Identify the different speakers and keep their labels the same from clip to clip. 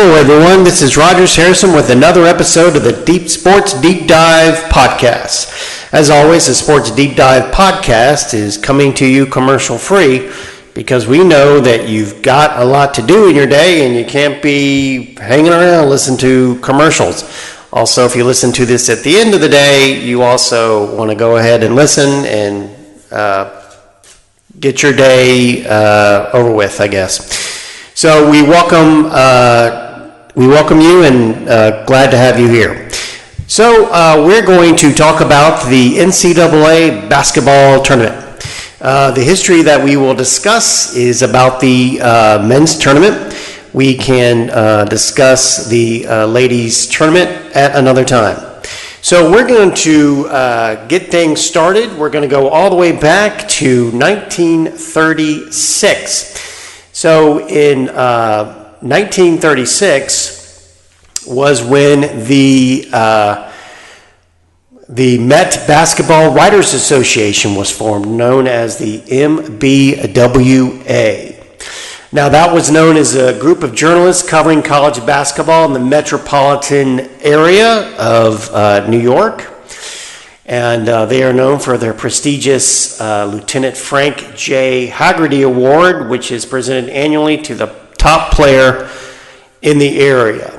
Speaker 1: Hello everyone, this is Rogers Harrison with another episode of the Deep Sports Deep Dive Podcast. As always, the Sports Deep Dive Podcast is coming to you commercial free because we know that you've got a lot to do in your day and you can't be hanging around listening to commercials. Also, if you listen to this at the end of the day, you also want to go ahead and listen and get your day over with, I guess. So we welcome you and glad to have you here. So we're going to talk about the NCAA Basketball Tournament. The history that we will discuss is about the men's tournament. We can discuss the ladies' tournament at another time. So we're going to get things started. We're going to go all the way back to 1936. So in 1936 was when the Met Basketball Writers Association was formed, known as the MBWA. Now that was known as a group of journalists covering college basketball in the metropolitan area of New York. And they are known for their prestigious Lieutenant Frank J. Haggerty Award, which is presented annually to the top player in the area.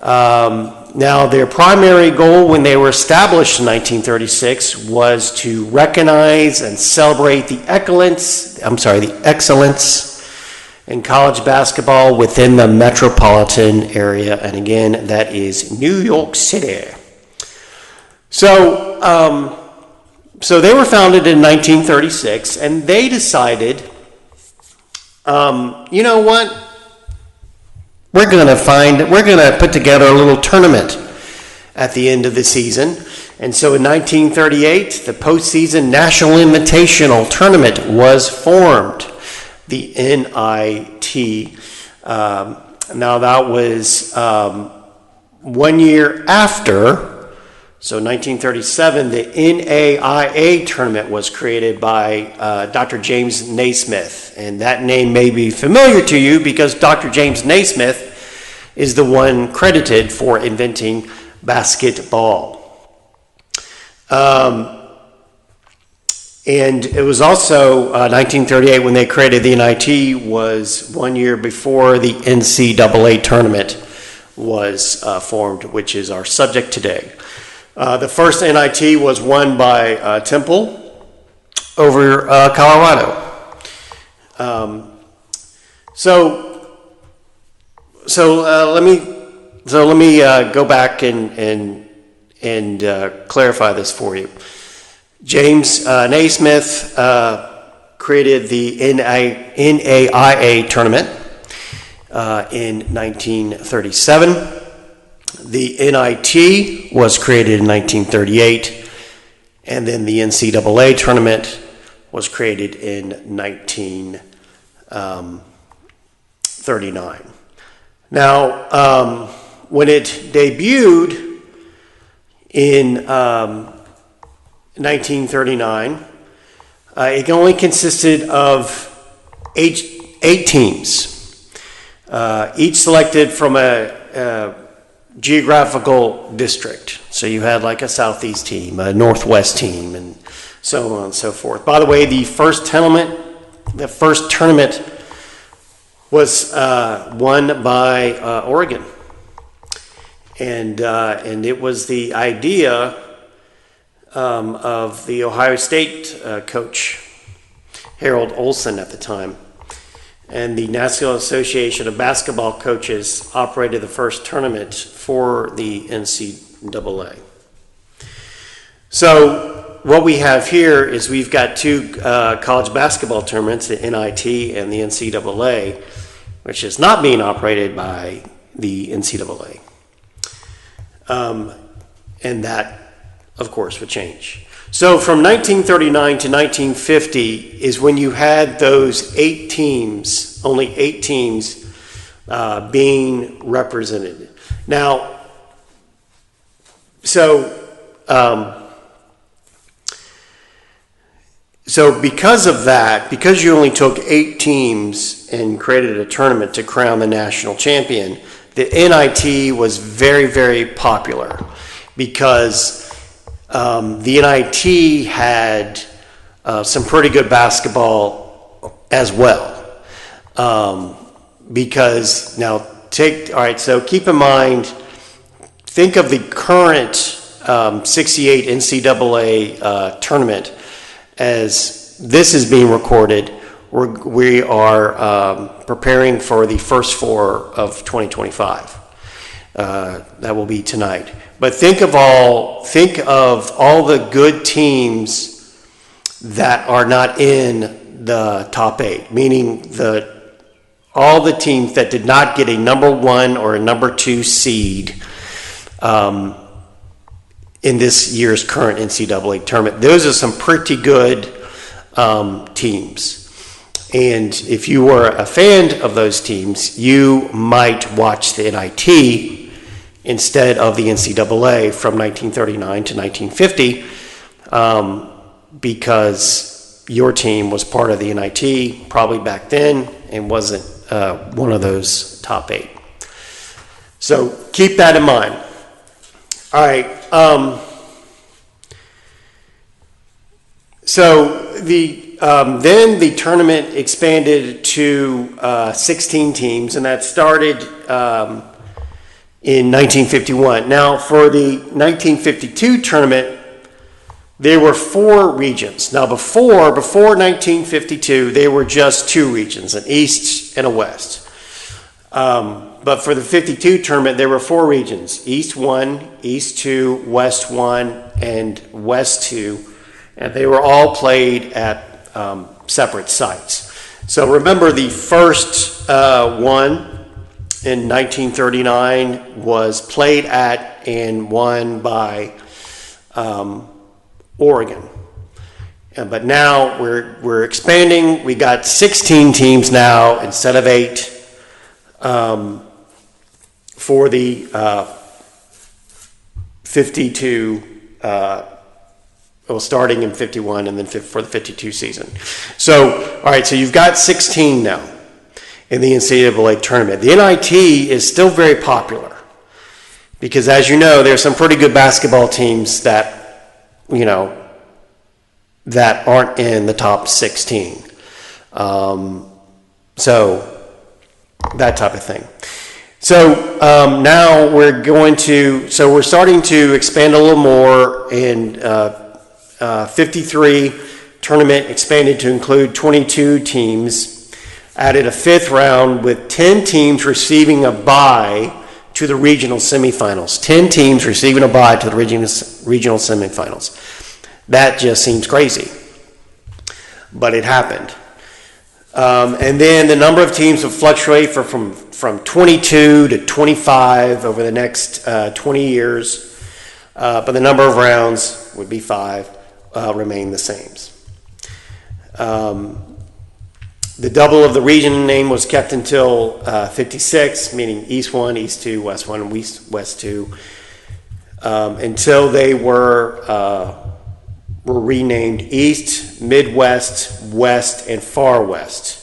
Speaker 1: Now, their primary goal when they were established in 1936 was to recognize and celebrate the excellence in college basketball within the metropolitan area. And again, that is New York City. So they were founded in 1936, and they decided, you know what? We're going to put together a little tournament at the end of the season. And so in 1938, the postseason National Invitational Tournament was formed, the NIT. Now that was 1 year after. So 1937, the NAIA tournament was created by Dr. James Naismith. And that name may be familiar to you because Dr. James Naismith is the one credited for inventing basketball. And it was also 1938 when they created the NIT, was 1 year before the NCAA tournament was formed, which is our subject today. The first NIT was won by Temple over Colorado. Let me go back and clarify this for you. James Naismith created the NAIA tournament in 1937. The NIT was created in 1938, and then the NCAA tournament was created in 1939. Now, when it debuted in 1939, it only consisted of eight teams, each selected from a geographical district. So you had like a southeast team, a northwest team, and so on and so forth. By the way, the first tournament was won by Oregon, and it was the idea of the Ohio State coach Harold Olson at the time. And the National Association of Basketball Coaches operated the first tournament for the NCAA. So what we have here is we've got two college basketball tournaments, the NIT and the NCAA, which is not being operated by the NCAA. And that, of course, would change. So from 1939 to 1950 is when you had those only eight teams being represented. Now, So because of that, because you only took 8 teams and created a tournament to crown the national champion, the NIT was very, very popular because the NIT had some pretty good basketball as well. Because now so keep in mind, think of the current 68 NCAA tournament as this is being recorded. We are preparing for the first 4 of 2025. That will be tonight. But think of all the good teams that are not in the top 8, meaning all the teams that did not get a number 1 or a number 2 seed in this year's current NCAA tournament. Those are some pretty good teams. And if you were a fan of those teams, you might watch the NIT instead of the NCAA from 1939 to 1950 because your team was part of the NIT probably back then and wasn't one of those top 8. So keep that in mind. All right. So then the tournament expanded to 16 teams, and that started in 1951. Now, for the 1952 tournament, there were 4 regions. Now, before 1952, there were just 2 regions, an East and a West. But for the 52 tournament, there were 4 regions: East 1, East 2, West 1, and West 2. And they were all played at separate sites. So remember, the first one in 1939 was played at and won by Oregon. But now we're expanding. We got 16 teams now instead of 8 for the 52. Starting in 51 and then for the 52 season. So, all right, so you've got 16 now in the NCAA tournament. The NIT is still very popular because, as you know, there are some pretty good basketball teams that, that aren't in the top 16. So, that type of thing. So now we're starting to expand a little more and 53 tournament expanded to include 22 teams, added a 5th round with 10 teams receiving a bye to the regional semifinals. 10 teams receiving a bye to the regional semifinals. That just seems crazy, but it happened. And then the number of teams will fluctuate from 22 to 25 over the next 20 years, but the number of rounds would be 5. Remain the same. The double of the region name was kept until 56, meaning East 1, East 2, West 1, and West 2, until they were renamed East, Midwest, West, and Far West.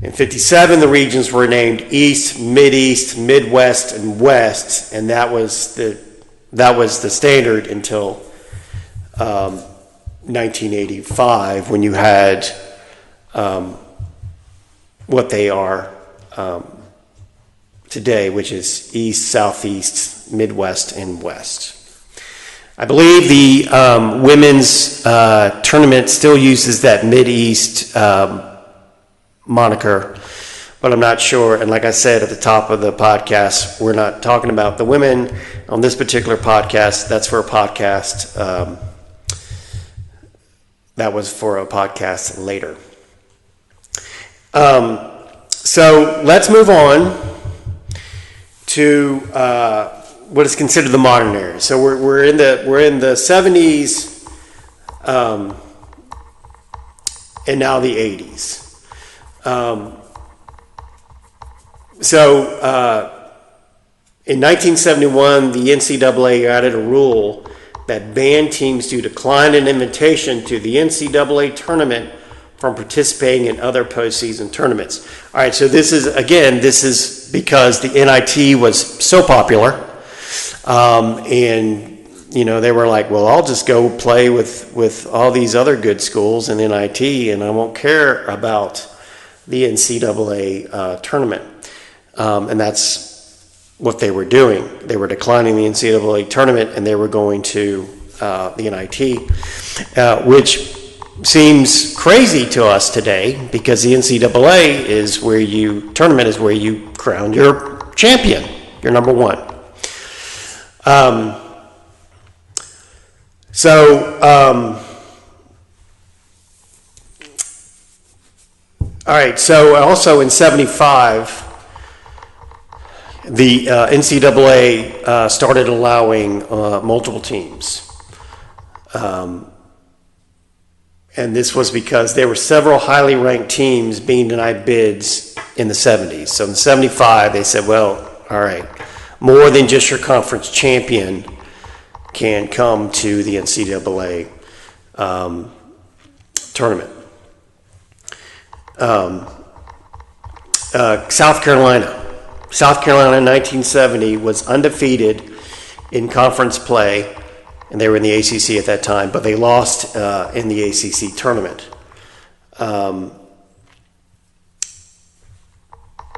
Speaker 1: In 57, the regions were named East, Mideast, Midwest, and West, and that was the standard until 1985, when you had what they are today, which is East, Southeast, Midwest, and West. I believe the women's tournament still uses that Mideast moniker, but I'm not sure. And like I said at the top of the podcast, we're not talking about the women on this particular podcast. That's for a podcast. That was for a podcast later. So let's move on to what is considered the modern era. So we're in the 70s, and now the 80s. In 1971, the NCAA added a rule that banned teams who declined an invitation to the NCAA tournament from participating in other postseason tournaments. All right, so this is because the NIT was so popular, and they were like, well, I'll just go play with all these other good schools in NIT, and I won't care about the NCAA tournament. And that's what they were doing. They were declining the NCAA tournament, and they were going to the NIT, which seems crazy to us today, because the NCAA tournament is where you crown your champion, your number one. All right, so also in 75, the NCAA started allowing multiple teams. And this was because there were several highly ranked teams being denied bids in the 70s. So in 75, they said, well, all right, more than just your conference champion can come to the NCAA tournament. South Carolina in 1970 was undefeated in conference play, and they were in the ACC at that time, but they lost in the ACC tournament.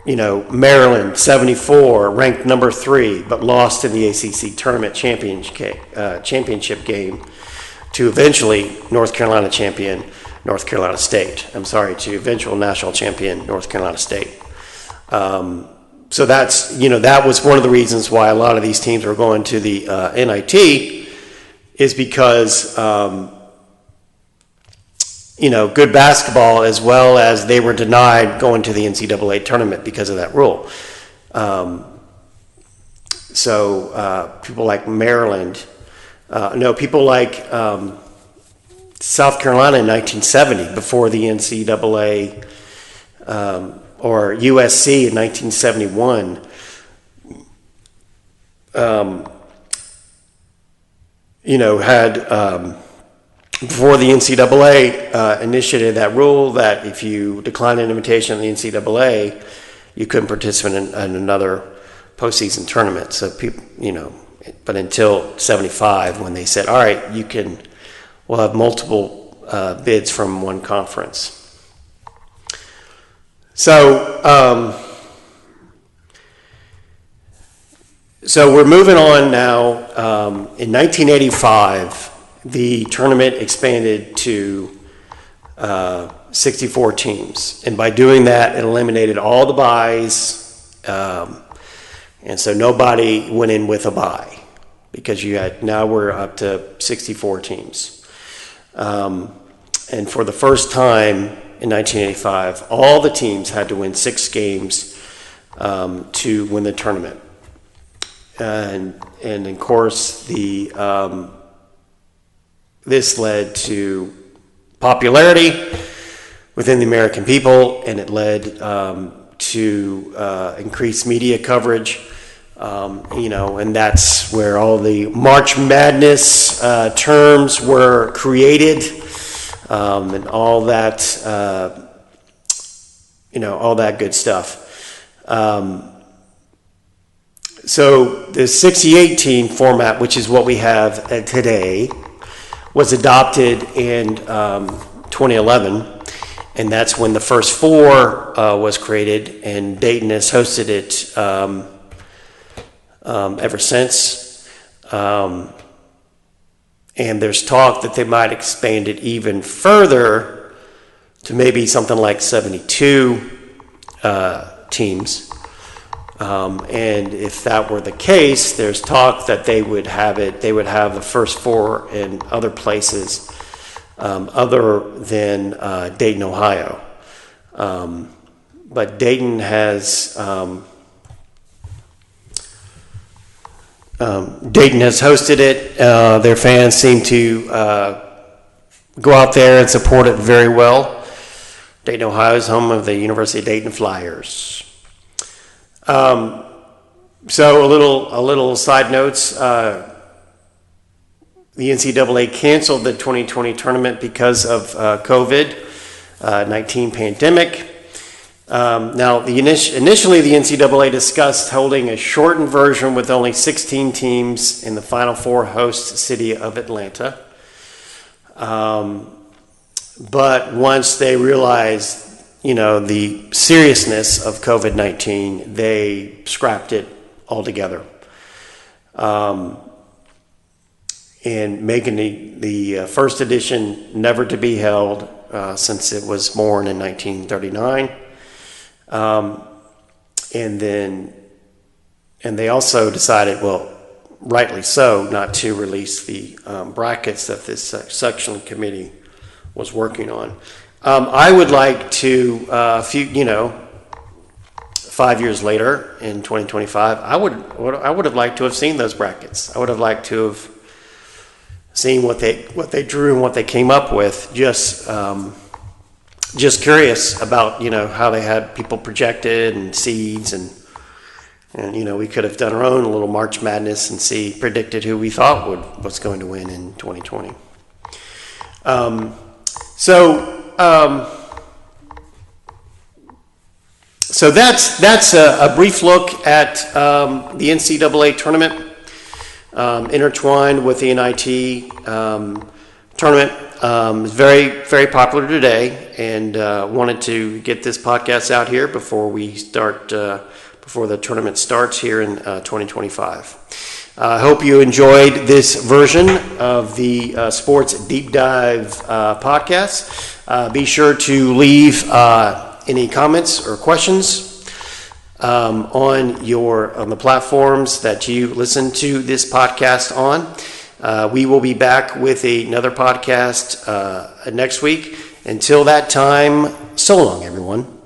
Speaker 1: Maryland, 74, ranked number 3, but lost in the ACC tournament championship game to eventually North Carolina champion North Carolina State. To eventual national champion North Carolina State. So that was one of the reasons why a lot of these teams were going to the NIT, is because good basketball, as well as they were denied going to the NCAA tournament because of that rule. People like Maryland, people like South Carolina in 1970, before the NCAA, or USC in 1971, had before the NCAA initiated that rule that if you declined an invitation to the NCAA, you couldn't participate in another postseason tournament. So people, but until 75, when they said, all right, we'll have multiple bids from one conference. So we're moving on now. In 1985, the tournament expanded to 64 teams. And by doing that, it eliminated all the byes. And so nobody went in with a bye, because now we're up to 64 teams. And for the first time in 1985, all the teams had to win 6 games to win the tournament. And of course, this led to popularity within the American people, and it led to increased media coverage. And that's where all the March Madness terms were created, and all that, all that good stuff. So the 68-team format, which is what we have today, was adopted in 2011, and that's when the first 4 was created, and Dayton has hosted it ever since. And there's talk that they might expand it even further to maybe something like 72 teams. And if that were the case, there's talk that they would have the first 4 in other places other than Dayton, Ohio. But Dayton has hosted it. Their fans seem to go out there and support it very well. Dayton, Ohio is home of the University of Dayton Flyers. So a little side notes. The the NCAA canceled the 2020 tournament because of COVID-19 pandemic. Now, initially the NCAA discussed holding a shortened version with only 16 teams in the Final Four host city of Atlanta. But once they realized, the seriousness of COVID-19, they scrapped it altogether. And making the first edition never to be held since it was born in 1939. And they also decided, well, rightly so, not to release the brackets that this section committee was working on. I would like to, 5 years later in 2025, I would have liked to have seen those brackets. I would have liked to have seen what they drew and what they came up with. Just curious about how they had people projected and seeds and we could have done our own little March Madness and predicted who we thought was going to win in 2020. So that's a brief look at the NCAA tournament intertwined with the NIT tournament. It's very, very popular today, and wanted to get this podcast out here before the tournament starts here in 2025. I hope you enjoyed this version of the Sports Deep Dive podcast. Be sure to leave any comments or questions on the platforms that you listen to this podcast on. We will be back with another podcast next week. Until that time, so long, everyone.